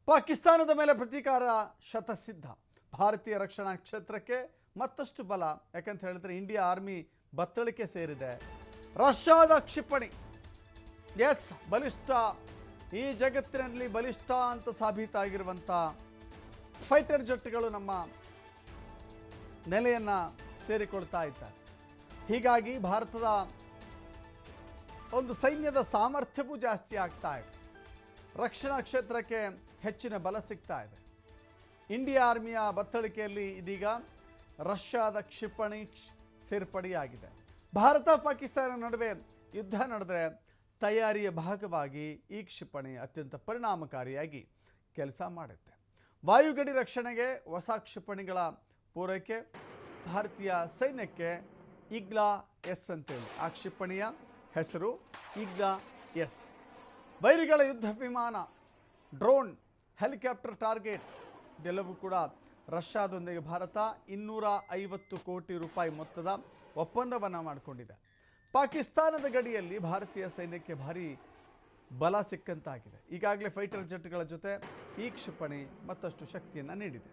ಪಾಕಿಸ್ತಾನದ ಮೇಲೆ ಪ್ರತೀಕಾರ ಶತಸಿದ್ಧ. ಭಾರತೀಯ ರಕ್ಷಣಾ ಕ್ಷೇತ್ರಕ್ಕೆ ಮತ್ತಷ್ಟು ಬಲ. ಯಾಕಂತ ಹೇಳಿದ್ರೆ ಇಂಡಿಯಾ ಆರ್ಮಿ ಬತ್ತಳಿಕೆ ಸೇರಿದೆ. ರಷ್ಯಾದ ಕ್ಷಿಪಣಿ ಎಸ್ ಬಲಿಷ್ಠ, ಈ ಜಗತ್ತಿನಲ್ಲಿ ಬಲಿಷ್ಠ ಅಂತ ಸಾಬೀತಾಗಿರುವಂಥ ಫೈಟರ್ ಜೆಟ್ಗಳು ನಮ್ಮ ನೆಲೆಯನ್ನು ಸೇರಿಕೊಳ್ತಾ ಇದ್ದಾರೆ. ಹೀಗಾಗಿ ಭಾರತದ ಒಂದು ಸೈನ್ಯದ ಸಾಮರ್ಥ್ಯವೂ ಜಾಸ್ತಿ ಆಗ್ತಾ ಇದೆ. ರಕ್ಷಣಾ ಕ್ಷೇತ್ರಕ್ಕೆ ಹೆಚ್ಚಿನ ಬಲ ಸಿಗ್ತಾ ಇದೆ. ಇಂಡಿಯಾ ಆರ್ಮಿಯ ಬತ್ತಳಿಕೆಯಲ್ಲಿ ಇದೀಗ ರಷ್ಯಾದ ಕ್ಷಿಪಣಿ ಸೇರ್ಪಡೆಯಾಗಿದೆ. ಭಾರತ ಪಾಕಿಸ್ತಾನ ನಡುವೆ ಯುದ್ಧ ನಡೆದರೆ ತಯಾರಿಯ ಭಾಗವಾಗಿ ಈ ಕ್ಷಿಪಣಿ ಅತ್ಯಂತ ಪರಿಣಾಮಕಾರಿಯಾಗಿ ಕೆಲಸ ಮಾಡುತ್ತೆ. ವಾಯುಗಡಿ ರಕ್ಷಣೆಗೆ ಹೊಸ ಕ್ಷಿಪಣಿಗಳ ಪೂರೈಕೆ. ಭಾರತೀಯ ಸೈನ್ಯಕ್ಕೆ ಈಗ್ಲಾ ಎಸ್ ಅಂತೇಳಿ ಆ ಕ್ಷಿಪಣಿಯ ಹೆಸರು ಈಗ್ಲಾ ಎಸ್. ವೈರಿಗಳ ಯುದ್ಧ ವಿಮಾನ, ಡ್ರೋನ್, ಹೆಲಿಕಾಪ್ಟರ್ ಟಾರ್ಗೆಟ್ ಇದೆಲ್ಲವೂ ಕೂಡ ರಷ್ಯಾದೊಂದಿಗೆ ಭಾರತ 250 ಕೋಟಿ ರೂಪಾಯಿ ಮೊತ್ತದ ಒಪ್ಪಂದವನ್ನು ಮಾಡಿಕೊಂಡಿದೆ. ಪಾಕಿಸ್ತಾನದ ಗಡಿಯಲ್ಲಿ ಭಾರತೀಯ ಸೈನ್ಯಕ್ಕೆ ಭಾರಿ ಬಲ ಸಿಕ್ಕಂತಾಗಿದೆ. ಈಗಾಗಲೇ ಫೈಟರ್ ಜೆಟ್ಗಳ ಜೊತೆ ಈ ಕ್ಷಿಪಣಿ ಮತ್ತಷ್ಟು ಶಕ್ತಿಯನ್ನು ನೀಡಿದೆ.